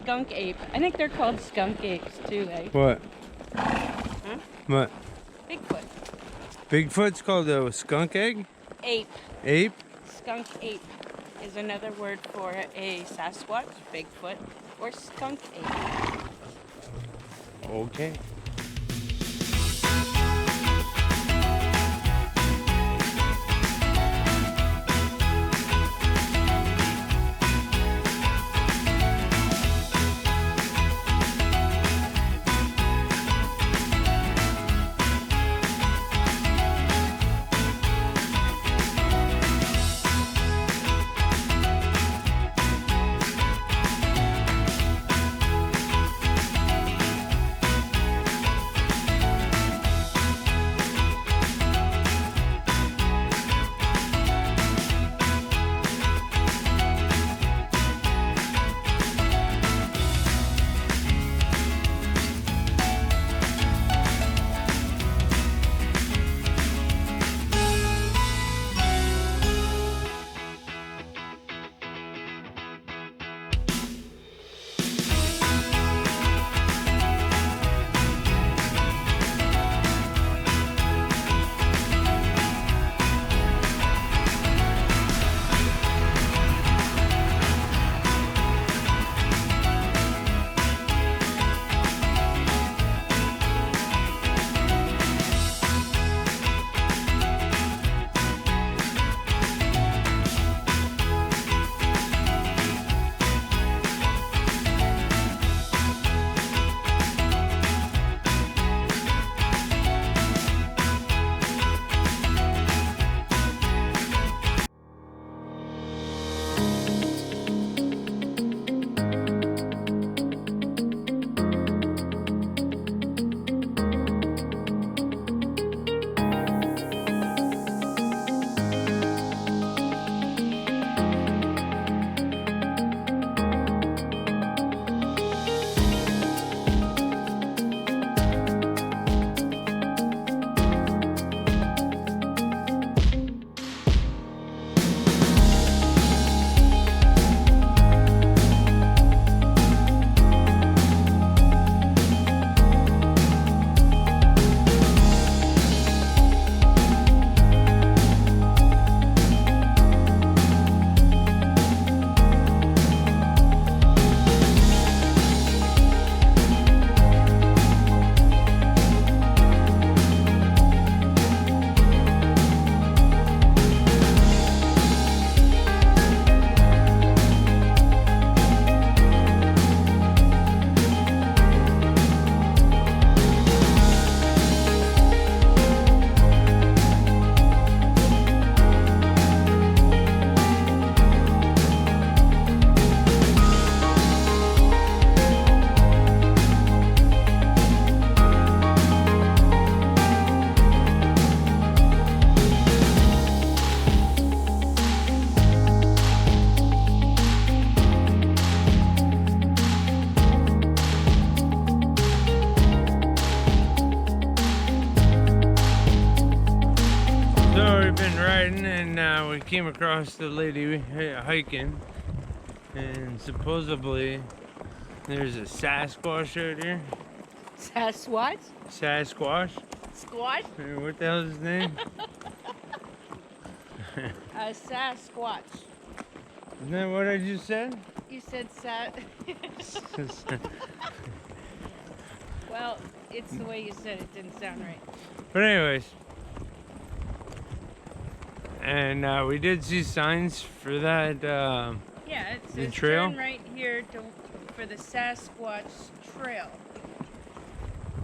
skunk ape. I think they're called skunk apes too, eh? What? Huh? What? Bigfoot. Bigfoot's called a skunk egg? Ape. Ape? Skunk ape is another word for a Sasquatch, Bigfoot, or skunk ape. Okay. And we came across the lady hiking, and supposedly there's a Sasquatch out here. Sasquatch? Sasquatch? Squatch? What the hell is his name? A Sasquatch. Isn't that what I just said? You said Well, it's the way you said it didn't sound right. But anyways, and we did see signs for that. Yeah, it the says trail? turn right here for the Sasquatch Trail.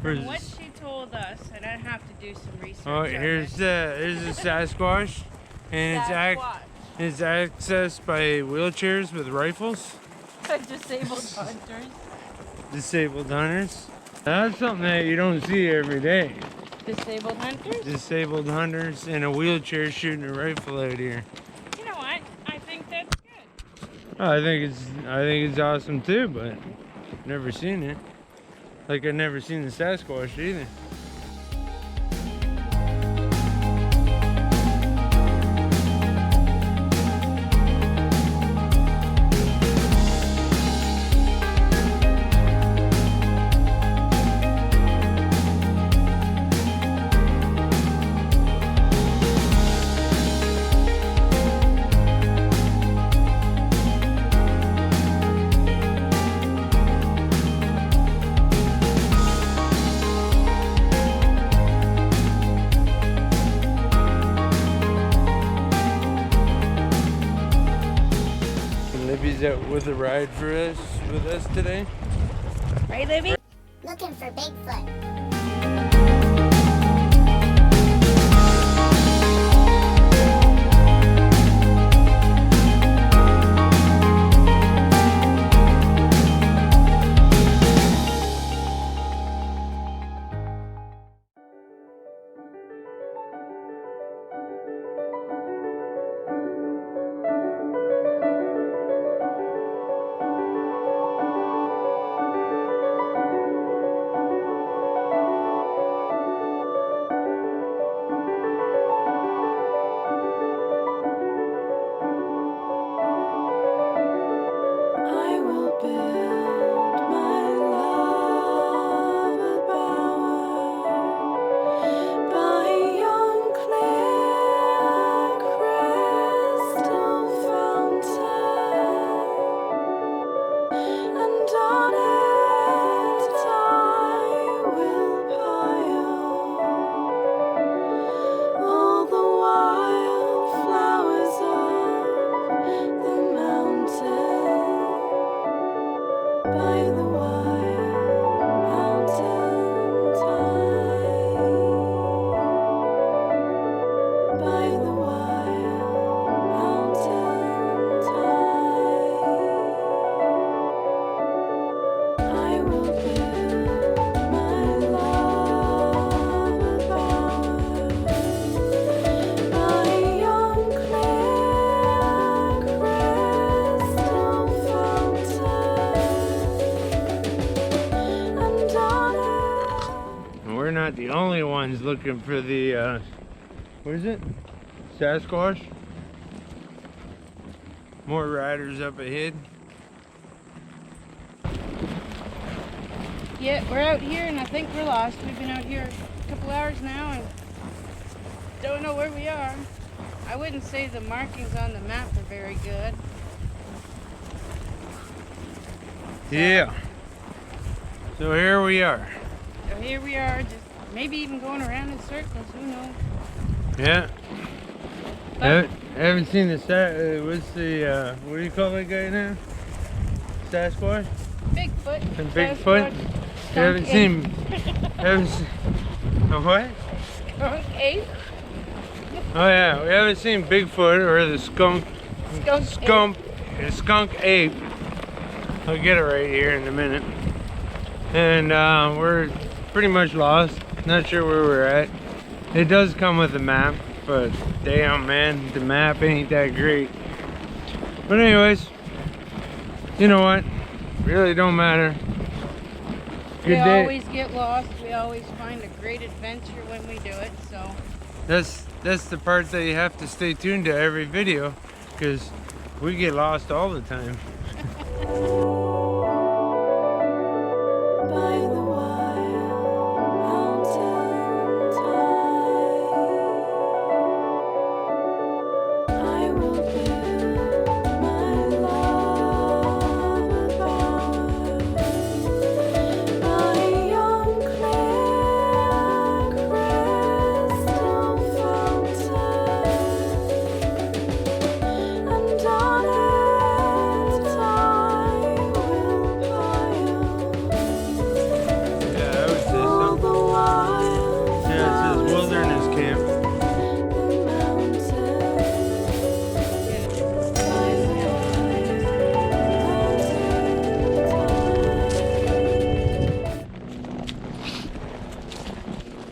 For From what she told us, and I have to do some research. Oh, here's the Sasquatch, and it's accessed by wheelchairs with rifles. Disabled hunters. Disabled hunters. That's something that you don't see every day. Disabled hunters? Disabled hunters in a wheelchair shooting a rifle out here. You know what? I think that's good. I think it's awesome too, but never seen it. Like I've never seen the Sasquatch either. with a ride with us today. Right, Libby? Looking for Bigfoot. We're not the only ones looking for the, what is it? Sasquatch? More riders up ahead. Yeah, we're out here and I think we're lost. We've been out here a couple hours now and don't know where we are. I wouldn't say the markings on the map are very good. Yeah. So here we are. So here we are, just maybe even going around in circles, who knows? Yeah. But I haven't seen the what's the what do you call that guy now? Sasquatch? Bigfoot. And Bigfoot? Sasquatch, You haven't skunk seen a what? skunk ape. Oh yeah, we haven't seen Bigfoot or the skunk ape. I'll get it right here in a minute. And we're pretty much lost. Not sure where we're at. It does come with a map, but damn man, the map ain't that great. But anyways, you know what? Really don't matter. We always get lost. We always find a great adventure when we do it. So That's the part that you have to stay tuned to every video, because we get lost all the time.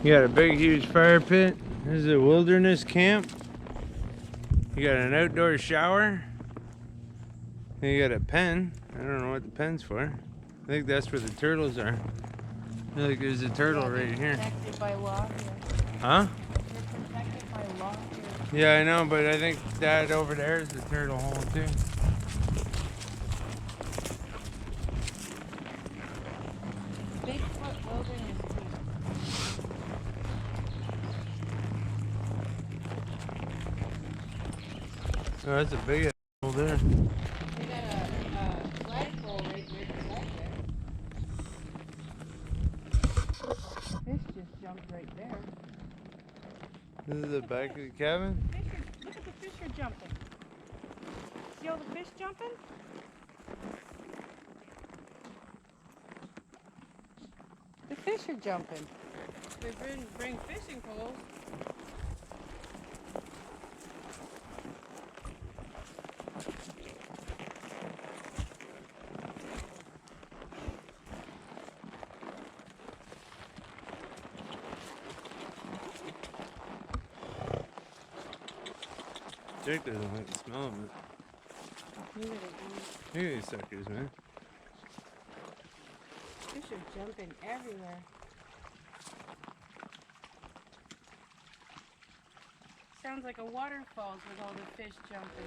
You got a big, huge fire pit. This is a wilderness camp. You got an outdoor shower. And you got a pen. I don't know what the pen's for. I think that's where the turtles are. I feel like there's a turtle right here. protected by law here. Huh? You're protected by law here. Yeah, I know, but I think that over there is the turtle hole too. Bigfoot wilderness. Oh, that's a big hole there. We got a flagpole right there beside there. Fish just jumped right there. This is the back of the cabin. Look at the fish are jumping. See all the fish jumping? fish are jumping. We bring fishing poles. Jake doesn't like the smell of it. Look at Look at these suckers, man. Fish are jumping everywhere. Sounds like a waterfall with all the fish jumping.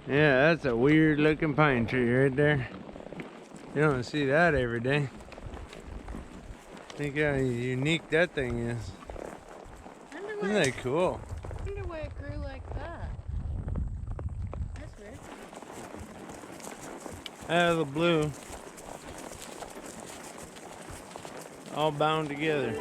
Yeah, that's a weird looking pine tree right there. You don't see that every day. Think how unique that thing is. Isn't that cool? I wonder why it grew like that. That's weird. Out of the blue. All bound together.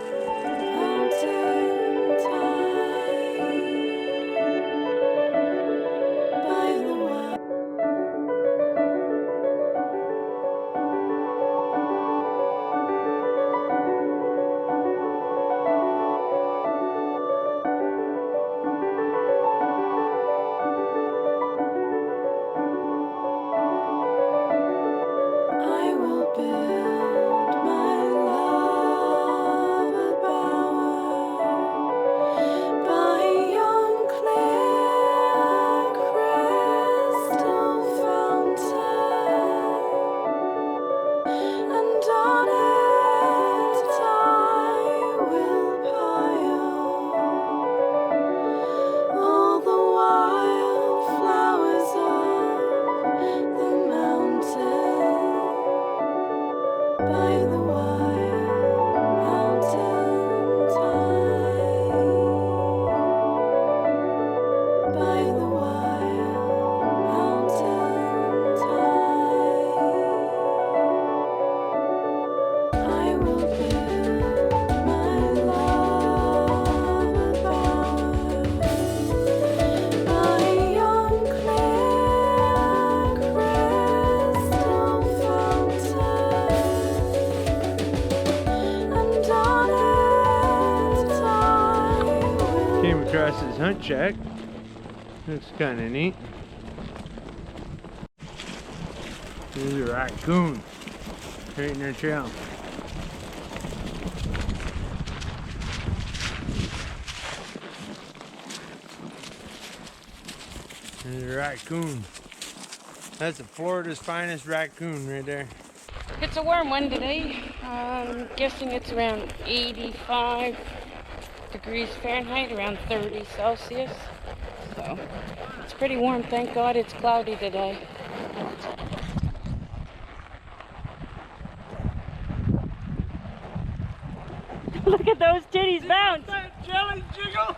Across his hunt shack. Looks kind of neat. There's a raccoon right in their trail. There's a raccoon. That's Florida's finest raccoon right there. It's a warm one today. I'm guessing it's around 85 degrees Fahrenheit, around 30 Celsius. So it's pretty warm. Thank God it's cloudy today. Look at those titties bounce. Jelly jiggle.